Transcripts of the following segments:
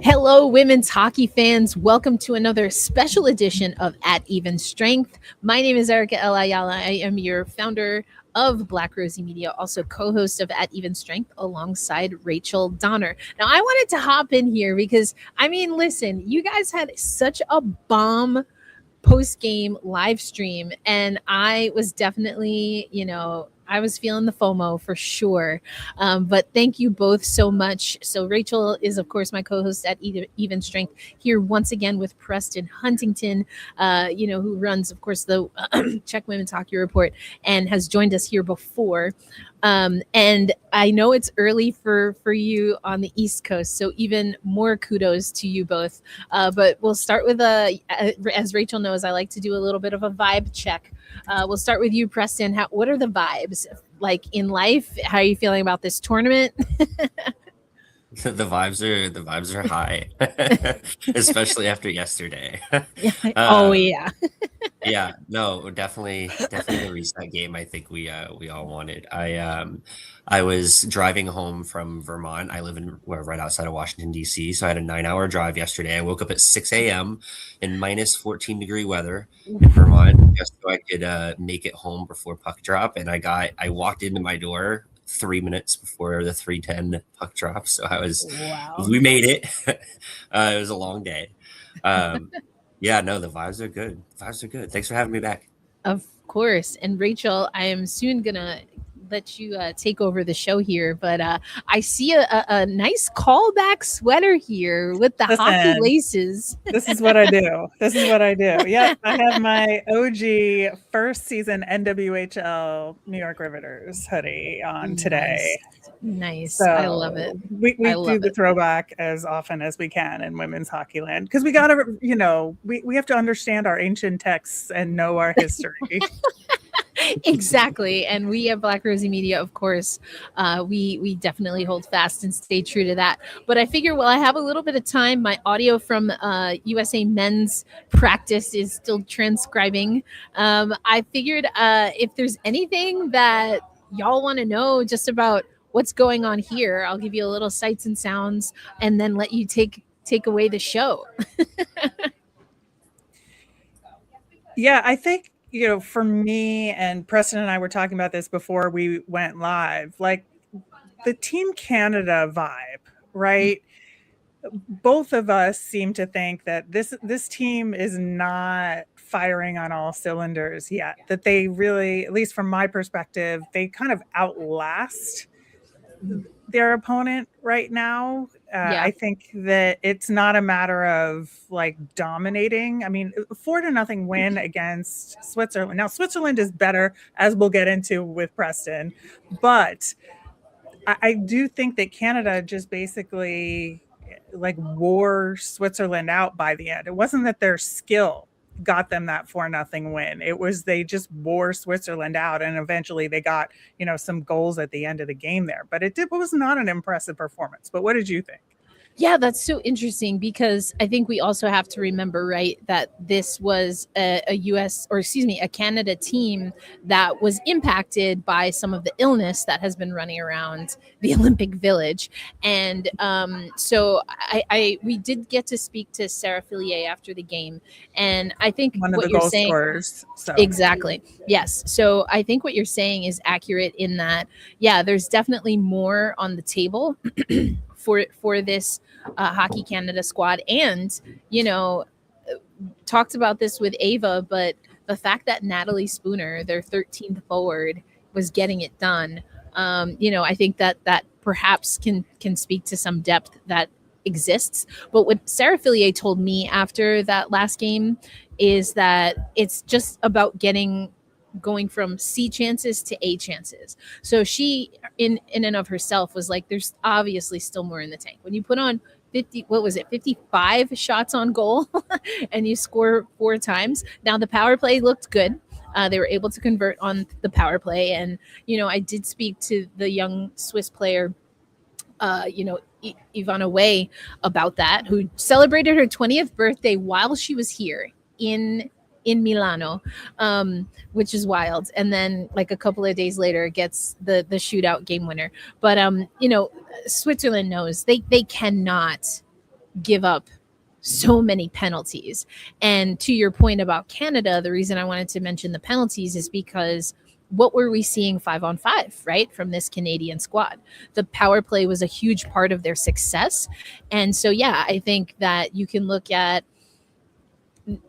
Hello, women's hockey fans. Welcome to another special edition of At Even Strength. My name is Erica L. Ayala. I am your founder of Black Rosie Media, also co-host of At Even Strength alongside Rachel Donner. Now, I wanted to hop in here because, listen, you guys had such a bomb post-game live stream, and I was definitely, I was feeling the FOMO for sure. But thank you both so much. So Rachel is, of course, my co-host at Even Strength, here once again with Preston Huntington, who runs, of course, the Czech Women's Hockey Report and has joined us here before. And I know it's early for you on the East Coast, so even more kudos to you both. But we'll start with, as Rachel knows, I like to do a little bit of a vibe check. We'll start with you, Preston. What are the vibes like in life? How are you feeling about this tournament? The vibes are high, especially after yesterday. Oh yeah. Yeah, no, definitely the reset game. I think we all wanted. I was driving home from Vermont. I live right outside of Washington D.C., so I had a 9-hour drive yesterday. I woke up at 6 a.m. in minus 14-degree weather in Vermont just so I could make it home before puck drop. And I walked into my door 3 minutes before the 3:10 puck drop. So we made it. It was a long day. Yeah, no, the vibes are good. Thanks for having me back. Of course. And Rachel, I am soon going to let you take over the show here, but I see a nice callback sweater here with the hockey laces. This is what I do. Yeah, I have my OG first season NWHL New York Riveters hoodie on today. Nice. So I love it. We do the throwback as often as we can in women's hockey land because we got to, we have to understand our ancient texts and know our history. Exactly. And we at Black Rosie Media, of course, we definitely hold fast and stay true to that. But I figure, I have a little bit of time. My audio from USA men's practice is still transcribing. I figured if there's anything that y'all want to know just about what's going on here, I'll give you a little sights and sounds and then let you take away the show. Yeah, I think, for me, and Preston and I were talking about this before we went live, like the Team Canada vibe, right? Both of us seem to think that this team is not firing on all cylinders yet, that they really, at least from my perspective, they kind of outlast their opponent right now. I think that it's not a matter of like dominating. 4-0 win against Switzerland. Now Switzerland is better, as we'll get into with Preston, but I do think that Canada just basically like wore Switzerland out by the end. It wasn't that their skill got them that 4-0 win. It was they just wore Switzerland out, and eventually they got some goals at the end of the game there. But it was not an impressive performance. But what did you think? Yeah, that's so interesting because I think we also have to remember, right, that this was a Canada team that was impacted by some of the illness that has been running around the Olympic Village. And so we did get to speak to Sarah Fillier after the game. And I think one of the goal scorers. Exactly. Yes. So I think what you're saying is accurate in that, yeah, there's definitely more on the table for this Hockey Canada squad. And, talked about this with Ava, but the fact that Natalie Spooner, their 13th forward, was getting it done, I think that perhaps can speak to some depth that exists. But what Sarah Fillier told me after that last game is that it's just about going from C chances to A chances. So she in and of herself was like, there's obviously still more in the tank. When you put on 55 shots on goal and you score 4 times. Now the power play looked good. They were able to convert on the power play. And, I did speak to the young Swiss player, Ivana Way about that, who celebrated her 20th birthday while she was here in Milano, which is wild. And then like a couple of days later gets the shootout game winner. But, Switzerland knows they cannot give up so many penalties. And to your point about Canada, the reason I wanted to mention the penalties is because what were we seeing 5-on-5, right, from this Canadian squad? The power play was a huge part of their success. And so, yeah, I think that you can look at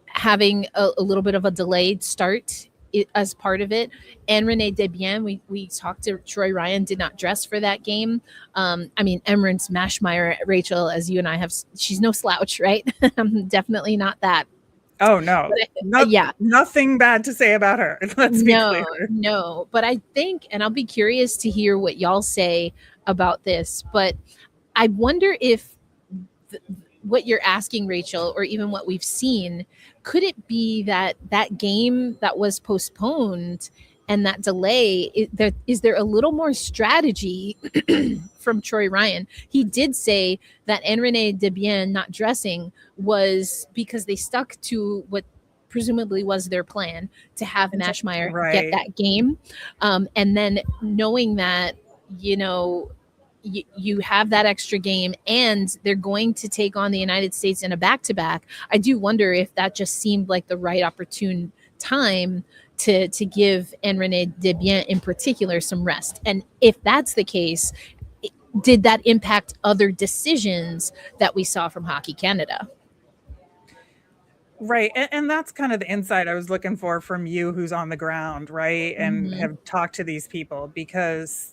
having a little bit of a delayed start as part of it. And Renee Debian, we talked to Troy Ryan, did not dress for that game. I mean, Emrance Mashmeyer, Rachel, as you and I have, she's no slouch, right? Definitely not that. Oh, no. Yeah. Nothing bad to say about her. Let's be clear. No. But I think, and I'll be curious to hear what y'all say about this, but I wonder if what you're asking, Rachel, or even what we've seen, could it be that that game that was postponed and that delay, is there a little more strategy from Troy Ryan? He did say that Renee Debian not dressing was because they stuck to what presumably was their plan to have Mashmeyer get that game. And then knowing that, you know, you have that extra game and they're going to take on the United States in a back-to-back. I do wonder if that just seemed like the right opportune time to give Renee Debian in particular some rest. And if that's the case, did that impact other decisions that we saw from Hockey Canada? Right. And that's kind of the insight I was looking for from you, who's on the ground, right? And have talked to these people, because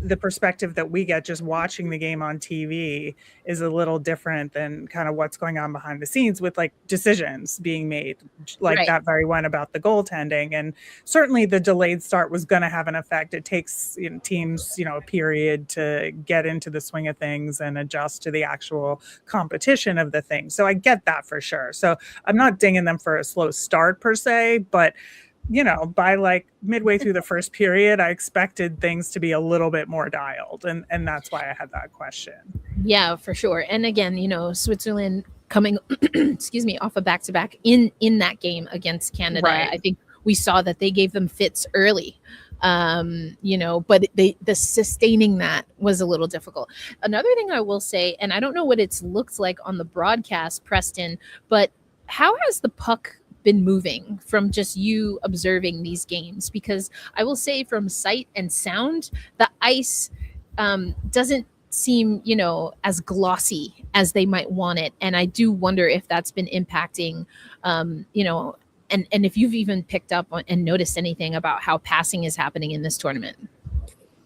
the perspective that we get just watching the game on TV is a little different than kind of what's going on behind the scenes with like decisions being made, like that very one about the goaltending. And certainly the delayed start was going to have an effect. It takes teams, a period to get into the swing of things and adjust to the actual competition of the thing. So I get that for sure. So I'm not dinging them for a slow start per se, but by like midway through the first period, I expected things to be a little bit more dialed. And that's why I had that question. Yeah, for sure. And again, Switzerland coming, excuse me, off a back-to-back in that game against Canada. Right. I think we saw that they gave them fits early, but the sustaining that was a little difficult. Another thing I will say, and I don't know what it's looked like on the broadcast, Preston, but how has the puck been moving from just you observing these games? Because I will say from sight and sound, the ice doesn't seem, as glossy as they might want it. And I do wonder if that's been impacting, and if you've even picked up on and noticed anything about how passing is happening in this tournament.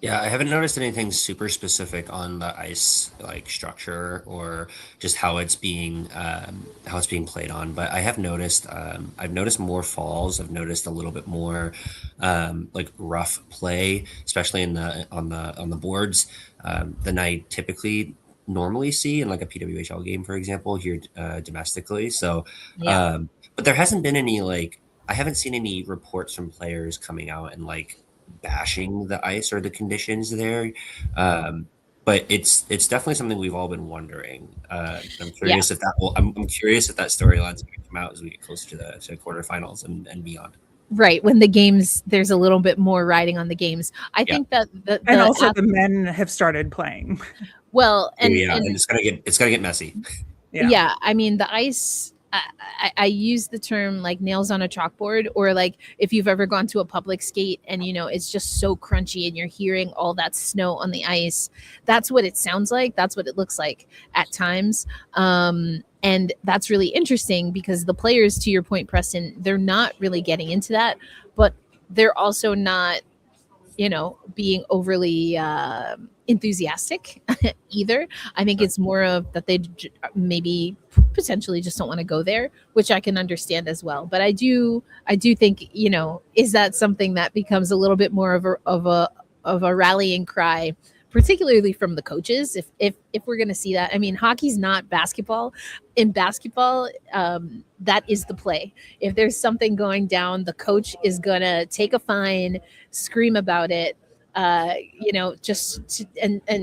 Yeah, I haven't noticed anything super specific on the ice like structure or just how it's being played on. But I have noticed I've noticed more falls. I've noticed a little bit more like rough play, especially on the boards than I typically normally see in like a PWHL game, for example, here domestically. So, but there hasn't been any I haven't seen any reports from players coming out and bashing the ice or the conditions there, but it's definitely something we've all been wondering. I'm curious if that I'm curious if that storyline's going to come out as we get closer to the quarterfinals and beyond. Right, when the games, there's a little bit more riding on the games. I think that the men have started playing. Well, and it's gonna get messy. Yeah, I mean the ice. I use the term like nails on a chalkboard, or like if you've ever gone to a public skate and it's just so crunchy and you're hearing all that snow on the ice. That's what it sounds like. That's what it looks like at times. And that's really interesting because the players, to your point, Preston, they're not really getting into that, but they're also not, being overly enthusiastic either. I think it's more of that they maybe potentially just don't want to go there, which I can understand as well. But I do think, is that something that becomes a little bit more of a rallying cry, particularly from the coaches, if we're going to see that. I mean, hockey's not basketball. In basketball, that is the play. If there's something going down, the coach is going to take a fine, scream about it, and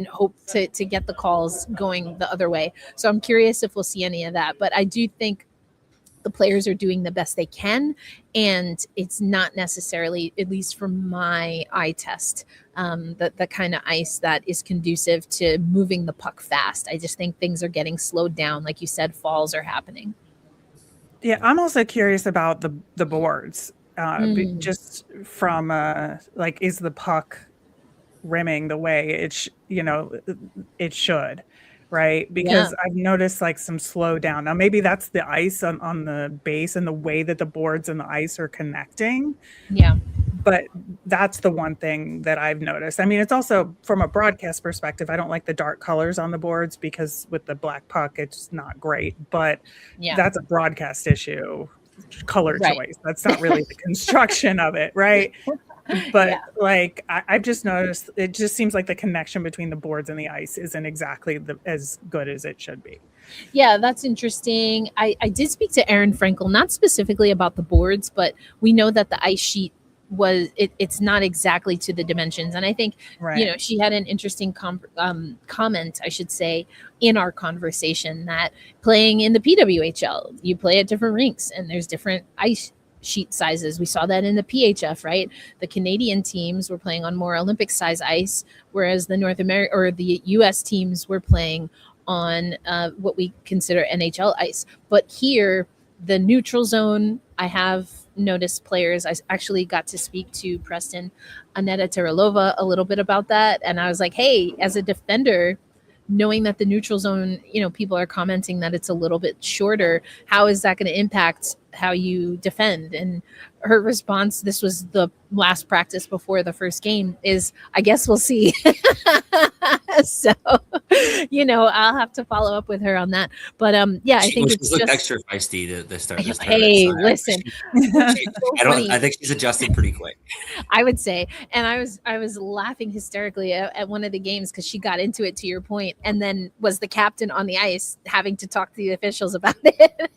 hope to get the calls going the other way. So I'm curious if we'll see any of that. But I do think the players are doing the best they can, and it's not necessarily, at least from my eye test, the kind of ice that is conducive to moving the puck fast. I just think things are getting slowed down. Like you said, falls are happening. Yeah, I'm also curious about the boards. Just from like, is the puck rimming the way it should, right? Because I've noticed like some slowdown. Now maybe that's the ice on the base and the way that the boards and the ice are connecting. Yeah. But that's the one thing that I've noticed. I mean, it's also from a broadcast perspective, I don't like the dark colors on the boards because with the black puck, it's not great, but that's a broadcast issue, color choice. That's not really the construction of it, right? But like, I've just noticed, it just seems like the connection between the boards and the ice isn't exactly as good as it should be. Yeah, that's interesting. I did speak to Erin Frankel, not specifically about the boards, but we know that the ice sheet it's not exactly to the dimensions. And I think, she had an interesting comment, I should say, in our conversation, that playing in the PWHL, you play at different rinks and there's different ice sheet sizes. We saw that in the PHF, right? The Canadian teams were playing on more Olympic size ice, whereas the North America or the US teams were playing on what we consider NHL ice. But here, the neutral zone, I have noticed players. I actually got to speak to Preston, Aneta Terelova, a little bit about that. And I was like, hey, as a defender, knowing that the neutral zone, people are commenting that it's a little bit shorter, how is that going to impact how you defend? And her response, this was the last practice before the first game, is, I guess we'll see. So, I'll have to follow up with her on that. But I think it's just extra feisty to start. Hey, listen, I think she's adjusted pretty quick. I would say, and I was laughing hysterically at one of the games because she got into it, to your point, and then was the captain on the ice having to talk to the officials about it,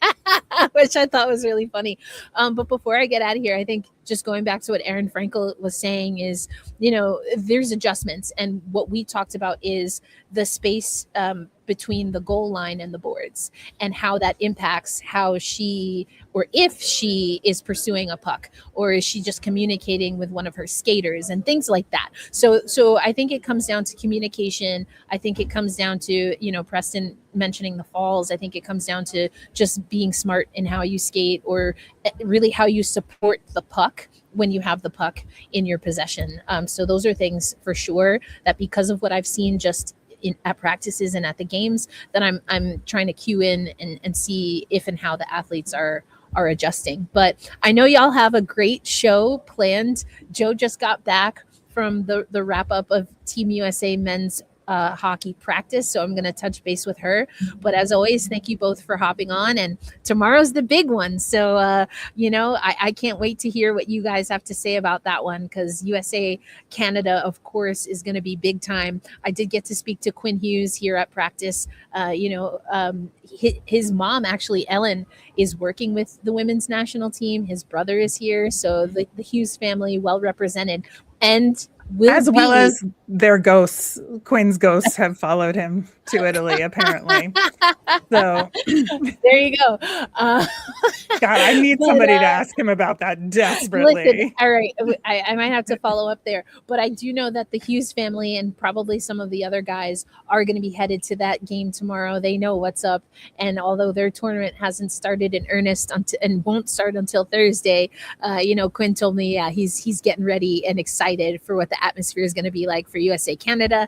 which I thought was really funny. But before I get out of here, I think just going back to what Erin Frankel was saying is, there's adjustments, and what we talked about is the space between the goal line and the boards, and how that impacts how she, or if she is pursuing a puck, or is she just communicating with one of her skaters and things like that. So I think it comes down to communication. I think it comes down to, Preston mentioning the falls. I think it comes down to just being smart in how you skate, or really how you support the puck when you have the puck in your possession. So those are things for sure that, because of what I've seen just at practices and at the games, that I'm trying to cue in and see if and how the athletes are adjusting. But I know y'all have a great show planned. Joe just got back from the wrap up of Team USA men's hockey practice, so I'm going to touch base with her. But as always, thank you both for hopping on, and tomorrow's the big one, so I can't wait to hear what you guys have to say about that one, because USA Canada, of course, is going to be big time. I did get to speak to Quinn Hughes here at practice. His mom, actually, Ellen, is working with the women's national team. His brother is here, so the Hughes family well represented, and well as their ghosts. Quinn's ghosts have followed him to Italy, apparently. So there you go. God, I need somebody to ask him about that desperately. Listen, all right, I might have to follow up there, but I do know that the Hughes family and probably some of the other guys are going to be headed to that game tomorrow. They know what's up, and although their tournament hasn't started in earnest and won't start until Thursday, Quinn told me, he's getting ready and excited for what the atmosphere is going to be like for USA Canada.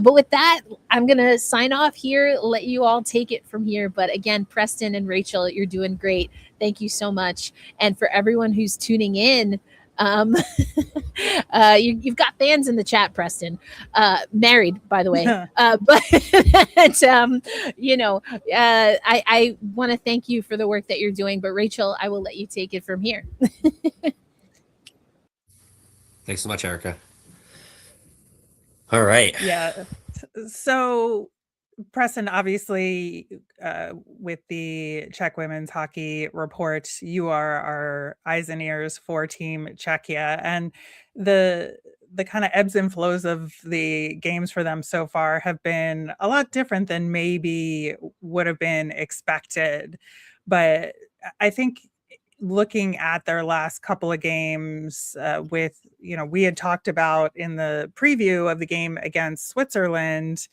But with that, I'm going to sign off here, let you all take it from here. But again, Preston and Rachel, you're doing great. Thank you so much. And for everyone who's tuning in, you've got fans in the chat, Preston, married, by the way. I want to thank you for the work that you're doing. But Rachel, I will let you take it from here. Thanks so much, Erica. All right. Yeah. So, Preston, obviously, with the Czech women's hockey report, you are our eyes and ears for Team Czechia, and the kind of ebbs and flows of the games for them so far have been a lot different than maybe would have been expected. But I think looking at their last couple of games with, we had talked about in the preview of the game against Switzerland,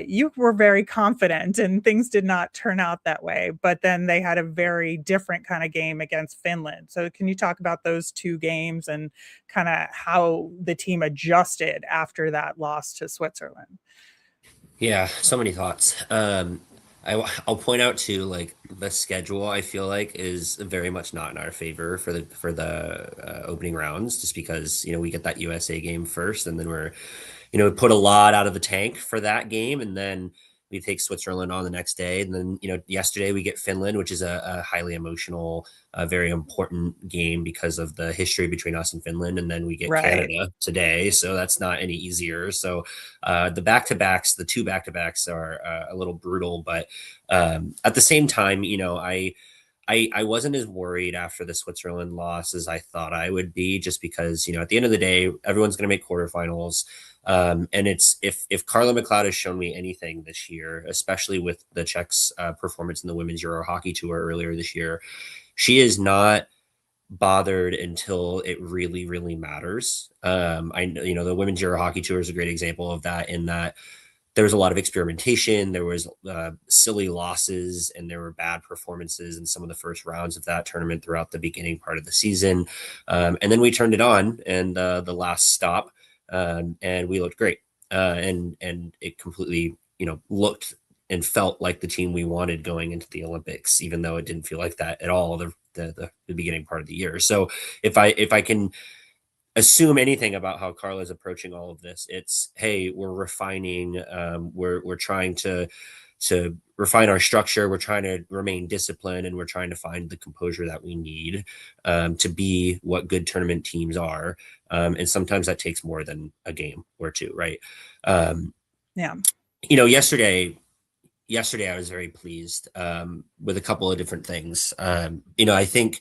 you were very confident and things did not turn out that way. But then they had a very different kind of game against Finland. So can you talk about those two games and kind of how the team adjusted after that loss to Switzerland? Yeah, so many thoughts. I'll point out too, like the schedule. I feel like is very much not in our favor for the opening rounds, just because we get that USA game first, and then we're we put a lot out of the tank for that game, and then we take Switzerland on the next day, and then yesterday we get Finland, which is a highly emotional, very important game because of the history between us and Finland, and then we get Canada today, so that's not any easier. So the back-to-backs, the two back-to-backs are a little brutal, but at the same time, I wasn't as worried after the Switzerland loss as I thought I would be, just because, at the end of the day, everyone's going to make quarterfinals. And it's if Carla McLeod has shown me anything this year, especially with the Czechs' performance in the Women's Euro Hockey Tour earlier this year, she is not bothered until it really, really matters. The Women's Euro Hockey Tour is a great example of that, in that there was a lot of experimentation. There was silly losses, and there were bad performances in some of the first rounds of that tournament throughout the beginning part of the season. And then we turned it on, and the last stop, and we looked great. And it completely, looked and felt like the team we wanted going into the Olympics, even though it didn't feel like that at all the beginning part of the year. So if I can assume anything about how Carla is approaching all of this, it's, hey, we're refining, we're trying to refine our structure, we're trying to remain disciplined, and we're trying to find the composure that we need to be what good tournament teams are. And sometimes that takes more than a game or two, right? Yeah. Yesterday I was very pleased with a couple of different things. I think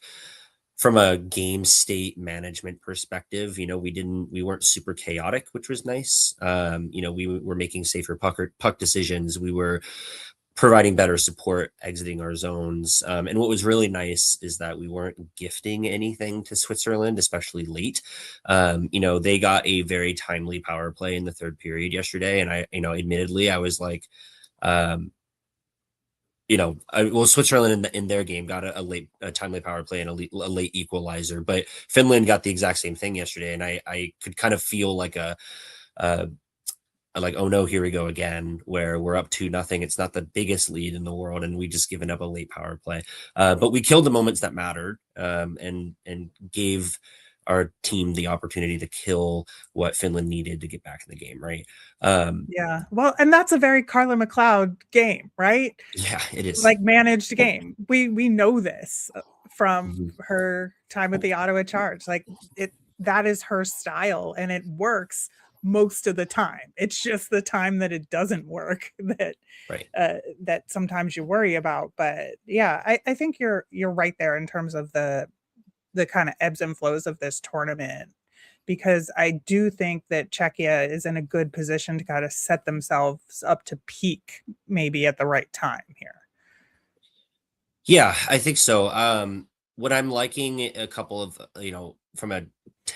from a game state management perspective, we weren't super chaotic, which was nice. We were making safer puck decisions. We were providing better support exiting our zones. And what was really nice is that we weren't gifting anything to Switzerland, especially late. They got a very timely power play in the third period yesterday. And admittedly, I was like, Switzerland in their game got a timely power play and a late equalizer, but Finland got the exact same thing yesterday, and I could kind of feel like like, oh no, here we go again, where we're up 2-0. It's not the biggest lead in the world, and we just given up a late power play, but we killed the moments that mattered, and gave our team the opportunity to kill what Finland needed to get back in the game, right? Yeah. Well, and that's a very Carla McLeod game, right? Yeah, it is. Like, managed game. We know this from her time with the Ottawa Charge. Like, that is her style, and it works most of the time. It's just the time that it doesn't work that sometimes you worry about. But yeah, I think you're right there in terms of the kind of ebbs and flows of this tournament, because I do think that Czechia is in a good position to kind of set themselves up to peak maybe at the right time here. Yeah, I think so. What I'm liking a couple of,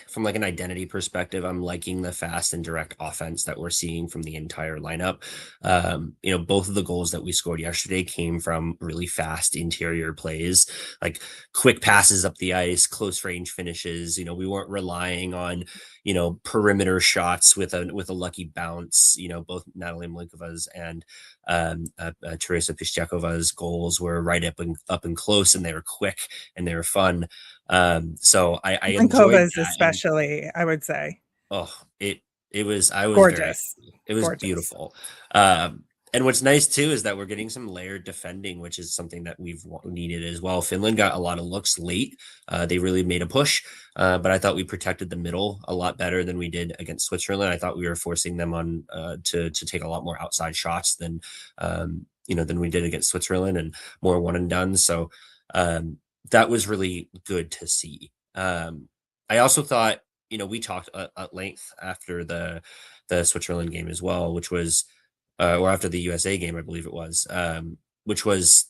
from like an identity perspective, I'm liking the fast and direct offense that we're seeing from the entire lineup. Both of the goals that we scored yesterday came from really fast interior plays, like quick passes up the ice, close range finishes. We weren't relying on, perimeter shots with a lucky bounce. Both Natalie Mlinkova's and Teresa Piszczakova's goals were right up and close, and they were quick and they were fun. So I enjoyed that. Especially, I would say. Oh, it was gorgeous. It was gorgeous. Beautiful. And what's nice too is that we're getting some layered defending, which is something that we've needed as well. Finland got a lot of looks late. They really made a push, but I thought we protected the middle a lot better than we did against Switzerland. I thought we were forcing them on to take a lot more outside shots than we did against Switzerland, and more one and done. So that was really good to see. I also thought, we talked at length after the Switzerland game as well, which was, or after the USA game, I believe it was, which was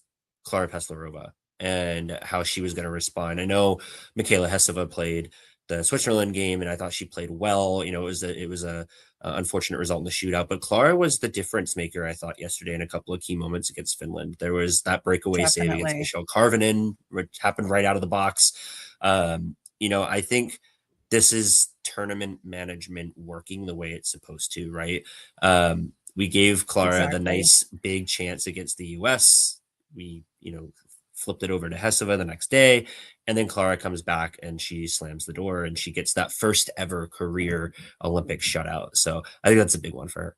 Klara Peslarova. and how she was going to respond. I know Michaela Hesova played the Switzerland game, and I thought she played well. You know, it was a unfortunate result in the shootout, but Clara was the difference maker, I thought, yesterday in a couple of key moments against Finland. There was that breakaway save against Michelle Karvinen, which happened right out of the box. You know, I think this is tournament management working the way it's supposed to, right? We gave Clara the nice big chance against the US. We, you know, flipped it over to Hesova the next day, and then Clara comes back and she slams the door and she gets that first ever career Olympic shutout. So I think that's a big one for her.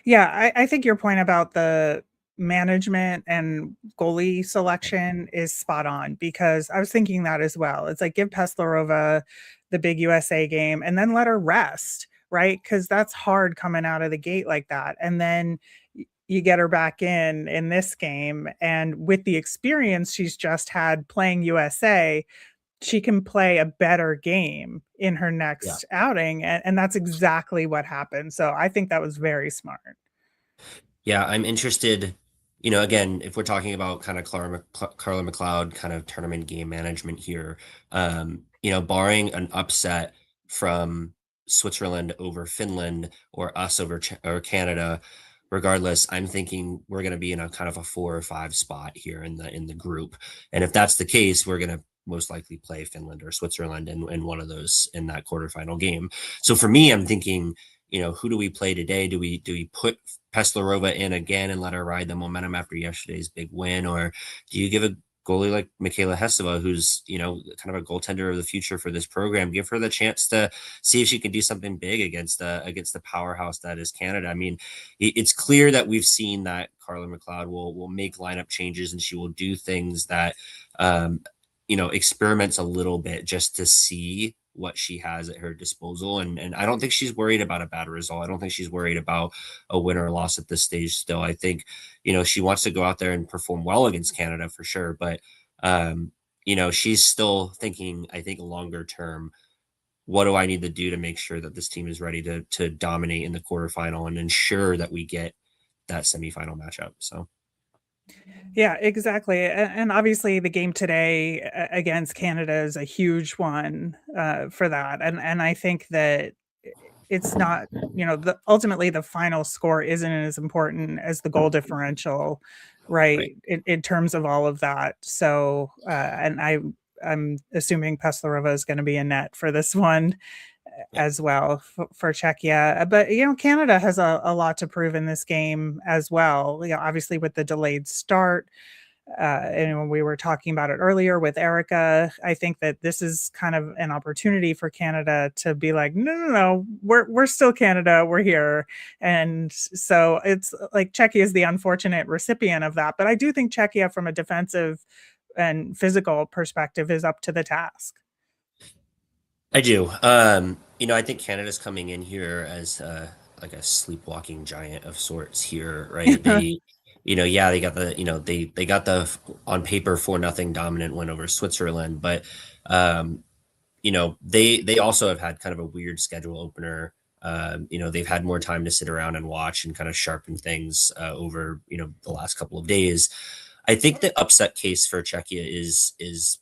Yeah, I think your point about the management and goalie selection is spot on, because I was thinking that as well. It's like, give Peslarova the big USA game and then let her rest, right? Because that's hard coming out of the gate like that. And then you get her back in this game, and with the experience she's just had playing USA, she can play a better game in her next outing. And that's exactly what happened. So I think that was very smart. Yeah, I'm interested, you know, again, if we're talking about kind of Carla McLeod kind of tournament game management here, you know, barring an upset from Switzerland over Finland or us over or Canada, regardless, I'm thinking we're going to be in a kind of a 4 or 5 spot here in the group. And if that's the case, we're going to most likely play Finland or Switzerland in one of those in that quarterfinal game. So for me, I'm thinking, you know, who do we play today? Do we put Peslarova in again and let her ride the momentum after yesterday's big win? Or do you give a goalie like Michaela Hesova, who's, you know, kind of a goaltender of the future for this program, give her the chance to see if she can do something big against the powerhouse that is Canada? I mean, it's clear that we've seen that Carla McLeod will make lineup changes and she will do things that, you know, experiments a little bit just to see what she has at her disposal. And I don't think she's worried about a bad result. I don't think she's worried about a win or loss at this stage still. I think, you know, she wants to go out there and perform well against Canada for sure. But, you know, she's still thinking, I think, longer term, what do I need to do to make sure that this team is ready to dominate in the quarterfinal and ensure that we get that semifinal matchup. So. Yeah, exactly. And obviously the game today against Canada is a huge one for that. And I think that it's not, you know, ultimately the final score isn't as important as the goal differential, right? In terms of all of that. So, and I'm assuming Peslarova is going to be in net for this one as well for Czechia. But, you know, Canada has a lot to prove in this game as well. You know, obviously with the delayed start, and when we were talking about it earlier with Erica, I think that this is kind of an opportunity for Canada to be like, no, we're still Canada, we're here. And so it's like Czechia is the unfortunate recipient of that. But I do think Czechia, from a defensive and physical perspective, is up to the task. I do. You know, I think Canada's coming in here as like a sleepwalking giant of sorts here, right? They, you know, yeah, they got the, you know, they got the on paper 4-0 dominant win over Switzerland, but you know, they also have had kind of a weird schedule opener. You know, they've had more time to sit around and watch and kind of sharpen things over, you know, the last couple of days. I think the upset case for Czechia is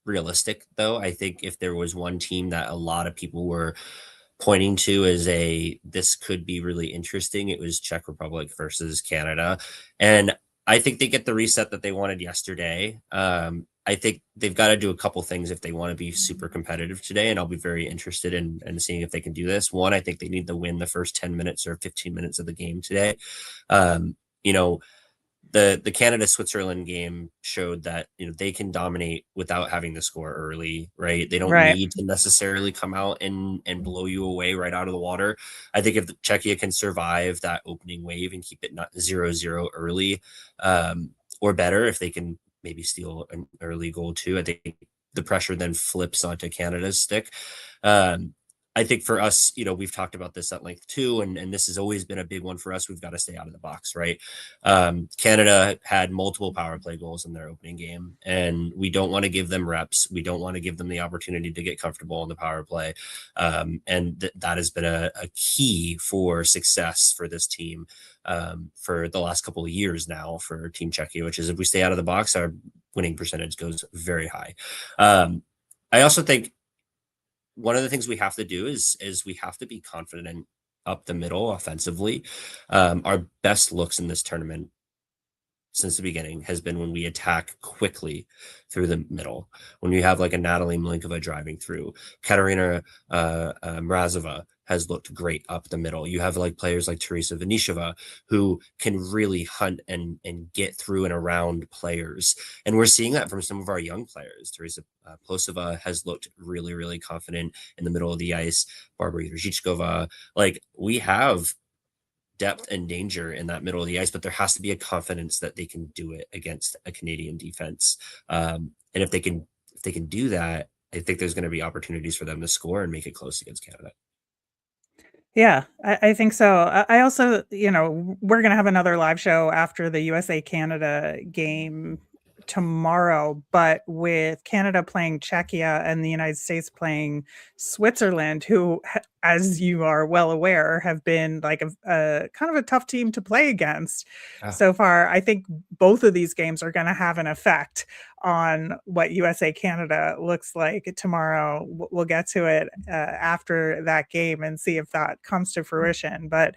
realistic, though. I think if there was one team that a lot of people were pointing to as this could be really interesting, it was Czech Republic versus Canada. And I think they get the reset that they wanted yesterday. I think they've got to do a couple things if they want to be super competitive today, and I'll be very interested in seeing if they can do this. One, I think they need to win the first 10 minutes or 15 minutes of the game today. You know, the Canada-Switzerland game showed that, you know, they can dominate without having to score early, right? They don't need to necessarily come out and blow you away right out of the water. I think if Czechia can survive that opening wave and keep it not 0-0 early, or better, if they can maybe steal an early goal too, I think the pressure then flips onto Canada's stick. I think for us, you know, we've talked about this at length too, and this has always been a big one for us. We've got to stay out of the box, right? Canada had multiple power play goals in their opening game, and we don't want to give them reps. We don't want to give them the opportunity to get comfortable in the power play. And that has been a key for success for this team for the last couple of years now for Team Czechia, which is if we stay out of the box, our winning percentage goes very high. I also think one of the things we have to do is we have to be confident up the middle offensively. Our best looks in this tournament since the beginning has been when we attack quickly through the middle. When you have like a Natalie Malinkova driving through, Katerina Mrazova has looked great up the middle. You have like players like Teresa Vanisheva who can really hunt and get through and around players. And we're seeing that from some of our young players. Teresa Plosova has looked really, really confident in the middle of the ice. Barbara Jurzychkova, like we have depth and danger in that middle of the ice, but there has to be a confidence that they can do it against a Canadian defense. And if they can do that, I think there's going to be opportunities for them to score and make it close against Canada. Yeah, I think so. I also, we're going to have another live show after the USA-Canada game tomorrow, but with Canada playing Czechia and the United States playing Switzerland, who, as you are well aware, have been like a kind of a tough team to play against so far. I think both of these games are going to have an effect on what USA-Canada looks like tomorrow. We'll get to it after that game and see if that comes to fruition. But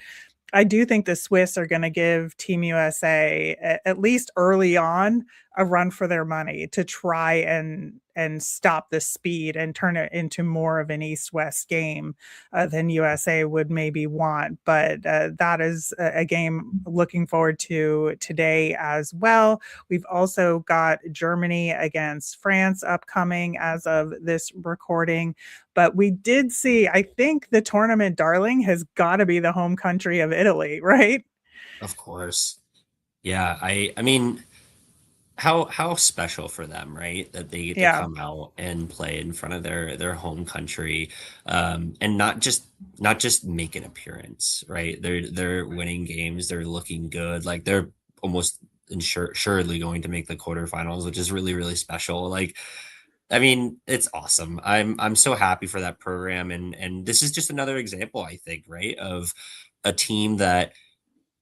I do think the Swiss are going to give Team USA, at least early on, a run for their money to try and stop the speed and turn it into more of an East-West game than USA would maybe want. But that is a game looking forward to today as well. We've also got Germany against France upcoming as of this recording. But we did see, I think the tournament darling has got to be the home country of Italy, right? Of course. Yeah. I mean, how special for them, right? That they get to come out and play in front of their home country, and not just make an appearance, right? They're winning games, they're looking good, like they're almost assuredly going to make the quarterfinals, which is really, really special. Like, I mean, it's awesome. I'm so happy for that program, and this is just another example, I think, right, of a team that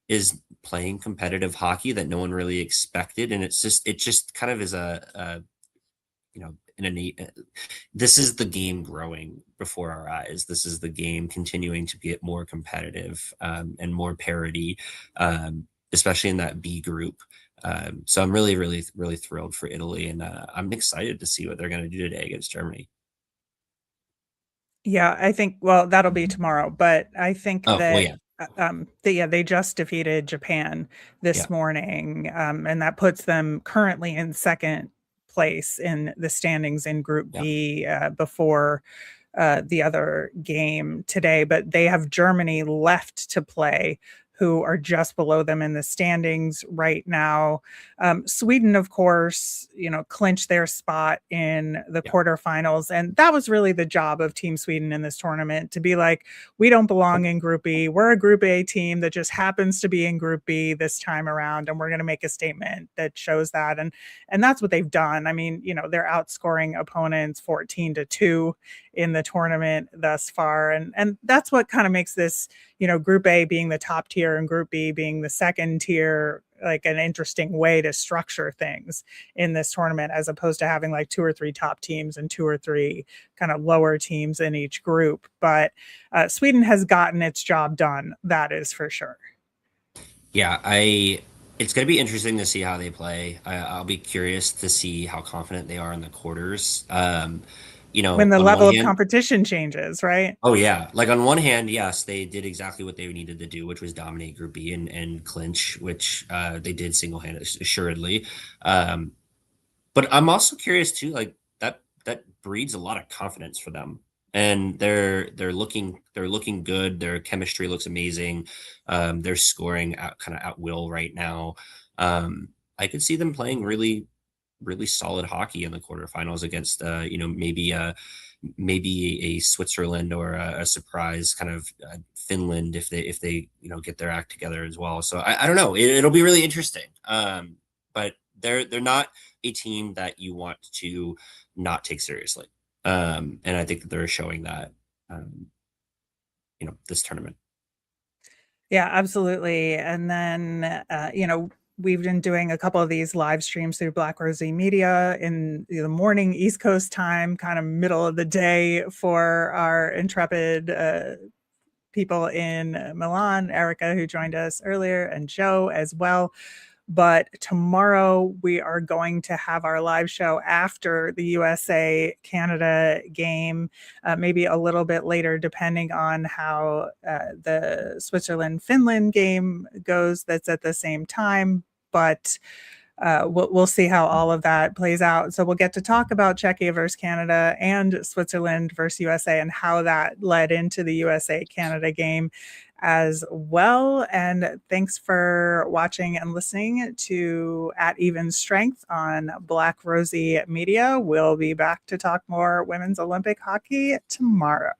is playing competitive hockey that no one really expected, and it just kind of is a an innate. This is the game growing before our eyes. This is the game continuing to get more competitive and more parity, especially in that B group. So I'm really, really, really thrilled for Italy, and I'm excited to see what they're going to do today against Germany. Yeah, I think, well, that'll be tomorrow, but I think they just defeated Japan this morning, and that puts them currently in second place in the standings in Group B before the other game today. But they have Germany left to play, who are just below them in the standings right now. Sweden, of course, clinched their spot in the quarterfinals. And that was really the job of Team Sweden in this tournament, to be like, we don't belong in Group B. We're a Group A team that just happens to be in Group B this time around. And we're going to make a statement that shows that. And that's what they've done. I mean, they're outscoring opponents 14-2 in the tournament thus far. And that's what kind of makes this, Group A being the top tier and Group B being the second tier, like an interesting way to structure things in this tournament, as opposed to having like 2 or 3 top teams and 2 or 3 kind of lower teams in each group. But Sweden has gotten its job done. That is for sure. Yeah, it's going to be interesting to see how they play. I'll be curious to see how confident they are in the quarters. When the level of competition changes, right? Oh yeah. Like on one hand, yes, they did exactly what they needed to do, which was dominate Group B and clinch, which they did single-handed assuredly. But I'm also curious too, like that breeds a lot of confidence for them. And they're looking good. Their chemistry looks amazing. They're scoring kind of at will right now. I could see them playing really, really solid hockey in the quarterfinals against maybe a Switzerland or a surprise kind of Finland if they get their act together as well. So I don't know. It'll be really interesting. But they're not a team that you want to not take seriously. And I think that they're showing that this tournament. Yeah, absolutely. And then we've been doing a couple of these live streams through Black Rosie Media in the morning East Coast time, kind of middle of the day for our intrepid people in Milan, Erica, who joined us earlier, and Joe as well. But tomorrow we are going to have our live show after the USA-Canada game, maybe a little bit later, depending on how the Switzerland-Finland game goes. That's at the same time, but we'll see how all of that plays out. So we'll get to talk about Czechia versus Canada and Switzerland versus USA and how that led into the USA-Canada game as well. And thanks for watching and listening to At Even Strength on Black Rosie Media. We'll be back to talk more women's Olympic hockey tomorrow.